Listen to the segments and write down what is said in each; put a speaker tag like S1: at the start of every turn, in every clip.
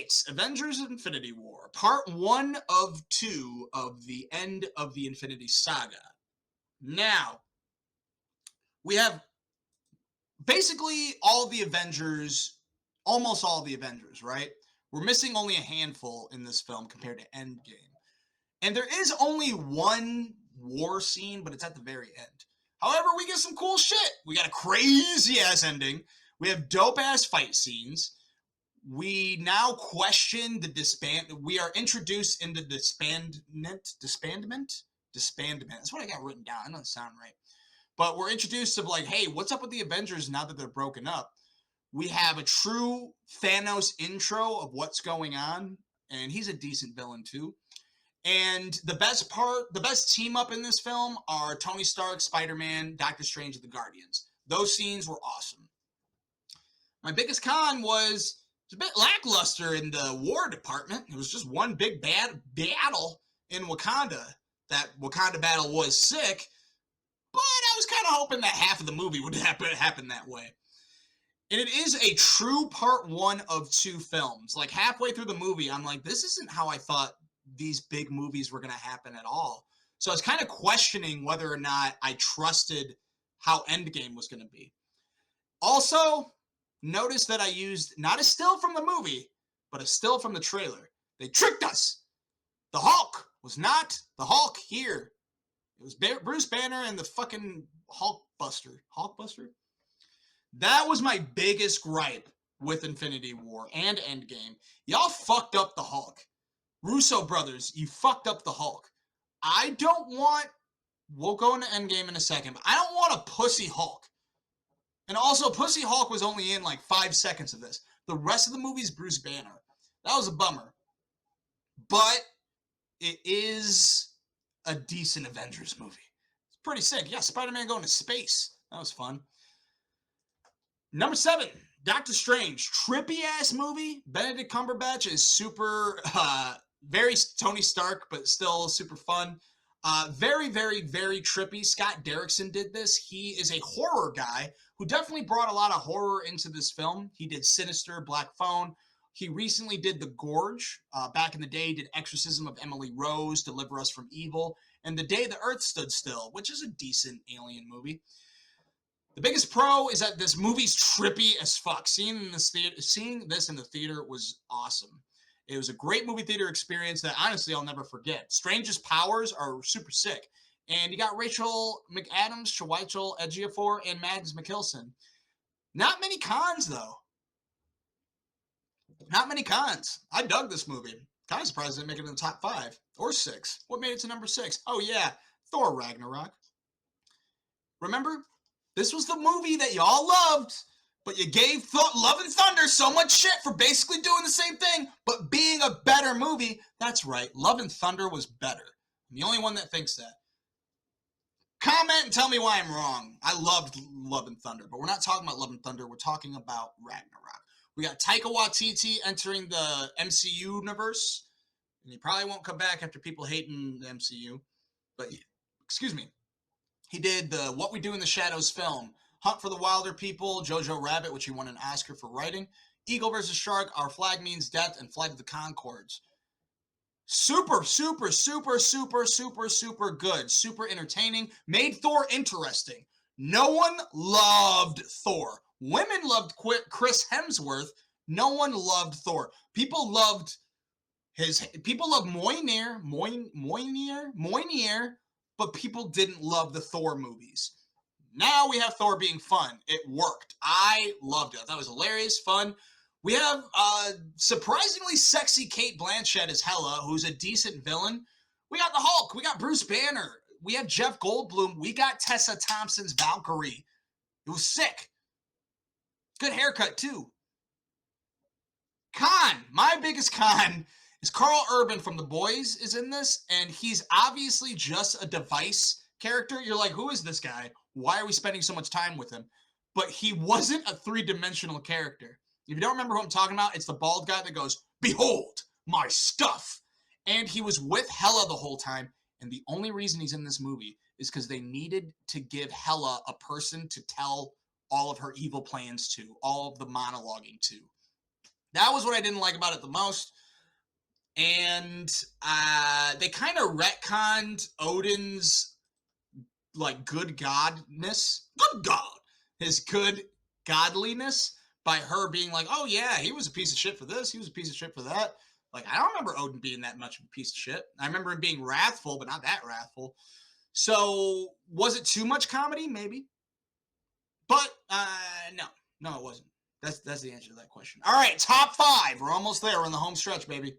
S1: It's Avengers Infinity War, part 1 of 2 of the end of the Infinity Saga. Now, we have basically all the Avengers, almost all the Avengers, right? We're missing only a handful in this film compared to Endgame. And there is only one war scene, but it's at the very end. However, we get some cool shit. We got a crazy-ass ending. We have dope-ass fight scenes. We now question the disband. We are introduced into disbandment. That's what I got written down. I don't sound right. But we're introduced to like, hey, what's up with the Avengers now that they're broken up? We have a true Thanos intro of what's going on. And he's a decent villain too. And the best team up in this film are Tony Stark, Spider-Man, Doctor Strange, and the Guardians. Those scenes were awesome. My biggest con was it's a bit lackluster in the war department. It was just one big bad battle in Wakanda. That Wakanda battle was sick, but I was kind of hoping that half of the movie would happen that way. And it is a true part 1 of 2 films. Like halfway through the movie, I'm like, this isn't how I thought these big movies were going to happen at all. So I was kind of questioning whether or not I trusted how Endgame was going to be. Also, notice that I used not a still from the movie, but a still from the trailer. They tricked us. The Hulk was not the Hulk here. It was Bruce Banner and the fucking Hulkbuster. Hulkbuster? That was my biggest gripe with Infinity War and Endgame. Y'all fucked up the Hulk. Russo brothers, you fucked up the Hulk. I don't want... We'll go into Endgame in a second, but I don't want a pussy Hulk. And also, Pussy Hulk was only in like 5 seconds of this. The rest of the movie is Bruce Banner. That was a bummer. But it is a decent Avengers movie. It's pretty sick. Yeah, Spider-Man going to space. That was fun. Number 7, Doctor Strange. Trippy-ass movie. Benedict Cumberbatch is super, very Tony Stark, but still super fun. Very, very, very trippy. Scott Derrickson did this. He is a horror guy who definitely brought a lot of horror into this film. He did Sinister, Black Phone. He recently did The Gorge. Back in the day, did Exorcism of Emily Rose, Deliver Us from Evil, and The Day the Earth Stood Still, which is a decent alien movie. The biggest pro is that this movie's trippy as fuck. Seeing this in the theater was awesome. It was a great movie theater experience that, honestly, I'll never forget. Strange's powers are super sick. And you got Rachel McAdams, Chiwetel Ejiofor, and Mads Mikkelsen. Not many cons, though. Not many cons. I dug this movie. Kind of surprised it didn't make it in the top 5 or 6. What made it to number 6? Oh, yeah, Thor Ragnarok. Remember? This was the movie that y'all loved. But you gave Love and Thunder so much shit for basically doing the same thing, but being a better movie. That's right. Love and Thunder was better. I'm the only one that thinks that. Comment and tell me why I'm wrong. I loved Love and Thunder, but we're not talking about Love and Thunder. We're talking about Ragnarok. We got Taika Waititi entering the MCU universe, and he probably won't come back after people hating the MCU. But, excuse me. He did the What We Do in the Shadows film, Hunt for the Wilder People, Jojo Rabbit, which he won an Oscar for writing, Eagle vs. Shark, Our Flag Means Death, and Flight of the Conchords. Super, super, super, super, super, super good. Super entertaining. Made Thor interesting. No one loved Thor. Women loved Chris Hemsworth. No one loved Thor. People loved Mjolnir, but people didn't love the Thor movies. Now we have Thor being fun. It worked. I loved it. I thought it was hilarious, fun. We have surprisingly sexy Cate Blanchett as Hela, who's a decent villain. We got the Hulk. We got Bruce Banner. We have Jeff Goldblum. We got Tessa Thompson's Valkyrie. It was sick. Good haircut, too. My biggest con is Carl Urban from The Boys is in this, and he's obviously just a device character. You're like, who is this guy? Why are we spending so much time with him? But he wasn't a 3-dimensional character. If you don't remember who I'm talking about, it's the bald guy that goes, "Behold my stuff." And he was with Hela the whole time. And the only reason he's in this movie is because they needed to give Hela a person to tell all of her evil plans to, all of the monologuing to. That was what I didn't like about it the most. And they kind of retconned Odin's like good godness, good God, his good godliness by her being like, oh yeah, he was a piece of shit for this, he was a piece of shit for that. Like, I don't remember Odin being that much of a piece of shit. I remember him being wrathful, but not that wrathful. So, was it too much comedy? Maybe. But, no, it wasn't. That's the answer to that question. All right, top 5. We're almost there. We're in the home stretch, baby.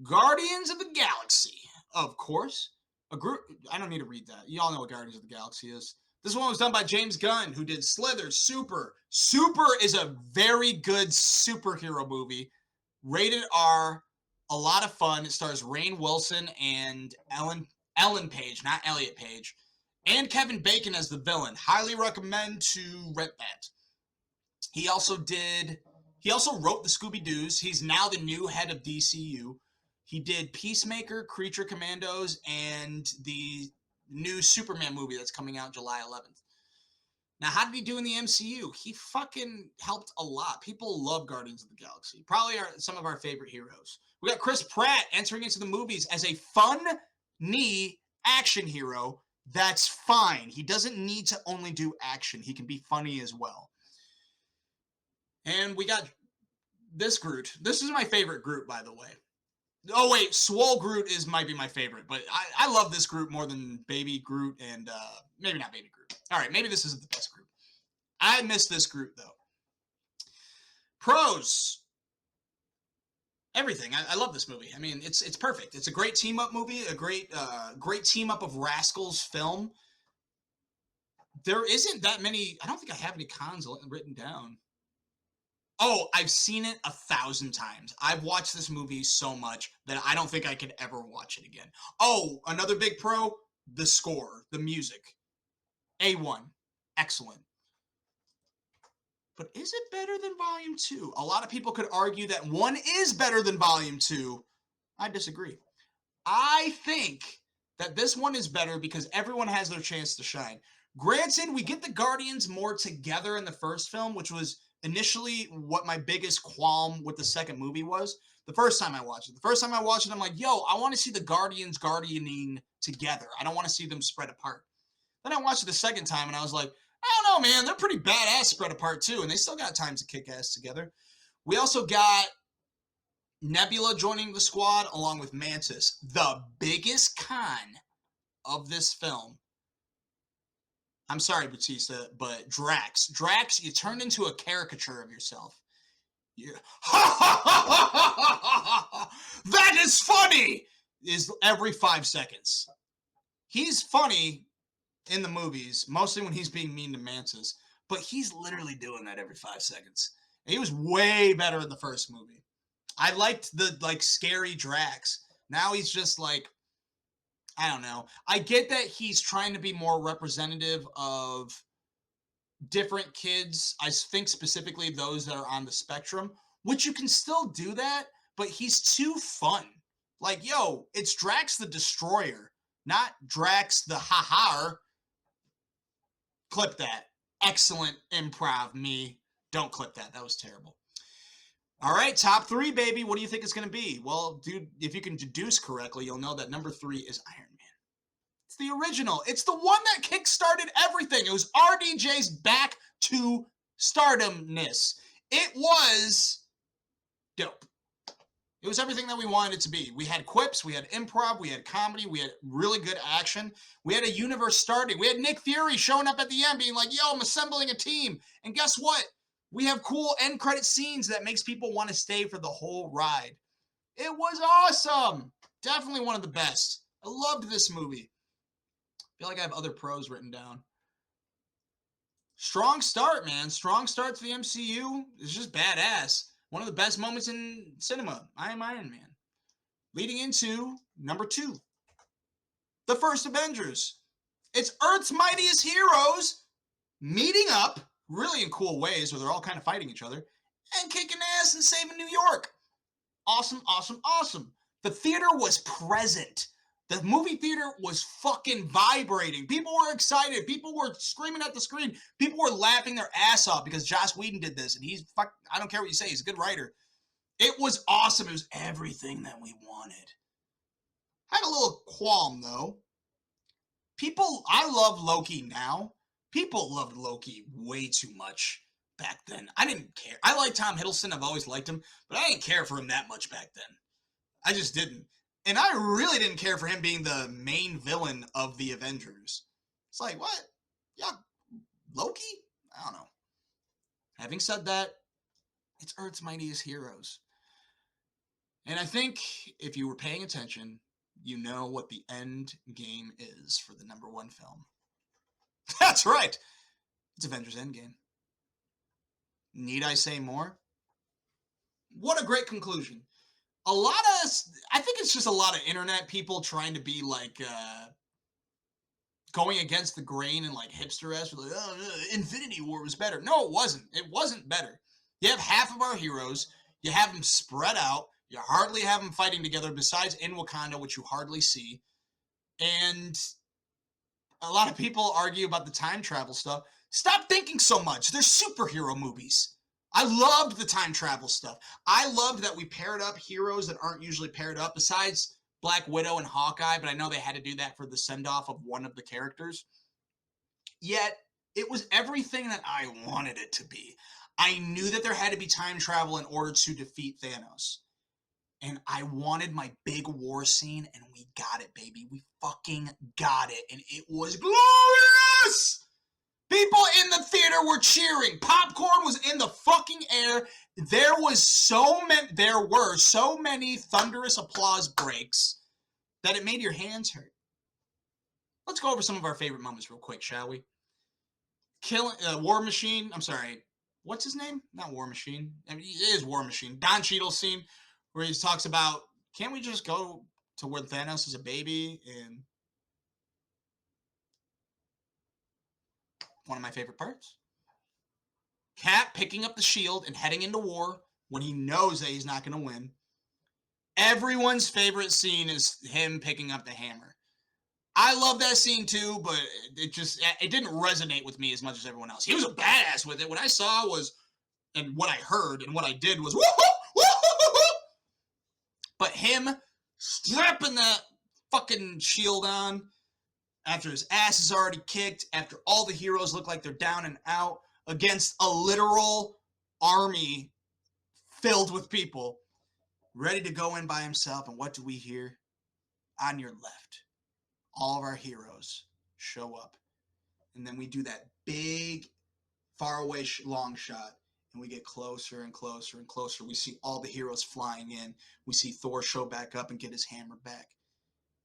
S1: Guardians of the Galaxy, of course. A group. I don't need to read that. You all know what Guardians of the Galaxy is. This one was done by James Gunn, who did Slither, Super. Super is a very good superhero movie. Rated R. A lot of fun. It stars Rainn Wilson and Ellen Page, not Elliot Page, and Kevin Bacon as the villain. Highly recommend to rent that. He also wrote the Scooby-Doos. He's now the new head of DCU. He did Peacemaker, Creature Commandos, and the new Superman movie that's coming out July 11th. Now, how did he do in the MCU? He fucking helped a lot. People love Guardians of the Galaxy. Probably some of our favorite heroes. We got Chris Pratt entering into the movies as a funny action hero. That's fine. He doesn't need to only do action. He can be funny as well. And we got this Groot. This is my favorite Groot, by the way. Oh, wait. Swole Groot might be my favorite. But I love this Groot more than Baby Groot and maybe not Baby Groot. All right. Maybe this isn't the best Groot. I miss this Groot, though. Pros. Everything. I love this movie. I mean, it's perfect. It's a great team-up movie. A great team-up of rascals film. There isn't that many. I don't think I have any cons written down. Oh, I've seen it 1,000 times. I've watched this movie so much that I don't think I could ever watch it again. Oh, another big pro, the score, the music. A1. Excellent. But is it better than Volume 2? A lot of people could argue that 1 is better than Volume 2. I disagree. I think that this one is better because everyone has their chance to shine. Granted, we get the Guardians more together in the first film, which was initially what my biggest qualm with the second movie was. The first time I watched it, I'm like, yo, I want to see the Guardians guardianing together. I don't want to see them spread apart. Then I watched it the second time, and I was like, I don't know, man. They're pretty badass spread apart, too, and they still got time to kick ass together. We also got Nebula joining the squad along with Mantis. The biggest con of this film, I'm sorry, Bautista, but Drax, you turned into a caricature of yourself. Yeah. That is funny! Is every 5 seconds. He's funny in the movies, mostly when he's being mean to Mantis, but he's literally doing that every 5 seconds. And he was way better in the first movie. I liked the scary Drax. Now he's just like, I don't know. I get that he's trying to be more representative of different kids. I think specifically those that are on the spectrum, which you can still do that, but he's too fun. Like, yo, it's Drax the Destroyer, not Drax the Ha-har. Clip that. Excellent improv, me. Don't clip that. That was terrible. All right, top 3, baby. What do you think it's going to be? Well, dude, if you can deduce correctly, you'll know that number 3 is Iron Man. It's the original. It's the one that kickstarted everything. It was RDJ's back to stardomness. It was dope. It was everything that we wanted it to be. We had quips, we had improv, we had comedy, we had really good action. We had a universe starting. We had Nick Fury showing up at the end being like, yo, I'm assembling a team. And guess what? We have cool end credit scenes that makes people want to stay for the whole ride. It was awesome. Definitely one of the best. I loved this movie. I feel like I have other pros written down. Strong start, man. Strong start to the MCU. It's just badass. One of the best moments in cinema. I am Iron Man. Leading into number 2. The first Avengers. It's Earth's mightiest heroes meeting up, really in cool ways where they're all kind of fighting each other, and kicking ass and saving New York. Awesome, awesome, awesome. The theater was present. The movie theater was fucking vibrating. People were excited. People were screaming at the screen. People were laughing their ass off because Joss Whedon did this, and I don't care what you say, he's a good writer. It was awesome. It was everything that we wanted. I had a little qualm, though. I love Loki now. People loved Loki way too much back then. I didn't care. I like Tom Hiddleston. I've always liked him, but I didn't care for him that much back then. I just didn't. And I really didn't care for him being the main villain of the Avengers. It's like, what? Yeah, Loki? I don't know. Having said that, it's Earth's Mightiest Heroes. And I think if you were paying attention, you know what the end game is for the #1 film. That's right. It's Avengers Endgame. Need I say more? What a great conclusion. I think it's just a lot of internet people trying to be like, going against the grain and like hipster-esque, like, oh, Infinity War was better. No, it wasn't. It wasn't better. You have half of our heroes. You have them spread out. You hardly have them fighting together besides in Wakanda, which you hardly see. And a lot of people argue about the time travel stuff. Stop thinking so much. They're superhero movies. I loved the time travel stuff. I loved that we paired up heroes that aren't usually paired up, besides Black Widow and Hawkeye, but I know they had to do that for the send-off of one of the characters. Yet, it was everything that I wanted it to be. I knew that there had to be time travel in order to defeat Thanos. And I wanted my big war scene, and we got it, baby. We fucking got it, and it was glorious! People in the theater were cheering. Popcorn was in the fucking air. There were so many thunderous applause breaks that it made your hands hurt. Let's go over some of our favorite moments real quick, shall we? War Machine. I'm sorry. What's his name? Not War Machine. I mean, it is War Machine. Don Cheadle's scene where he talks about, can't we just go to where Thanos is a baby? And one of my favorite parts. Cap picking up the shield and heading into war when he knows that he's not going to win. Everyone's favorite scene is him picking up the hammer. I love that scene too, but it didn't resonate with me as much as everyone else. He was a badass with it. What I saw was, and what I heard and what I did was, woo-hoo! But him strapping that fucking shield on after his ass is already kicked, after all the heroes look like they're down and out against a literal army filled with people, ready to go in by himself. And what do we hear? On your left, all of our heroes show up. And then we do that big, far away long shot. And we get closer and closer and closer. We see all the heroes flying in. We see Thor show back up and get his hammer back.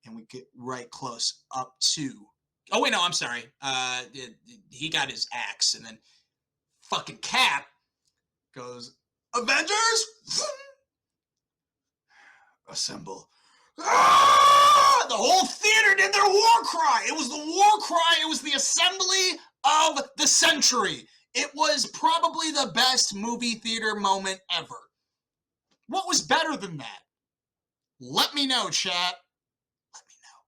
S1: And we get right close up to... Oh, wait, no, I'm sorry. He got his axe. And then fucking Cap goes, Avengers! Assemble. Ah! The whole theater did their war cry. It was the war cry. It was the assembly of the century. It was probably the best movie theater moment ever. What was better than that? Let me know, chat.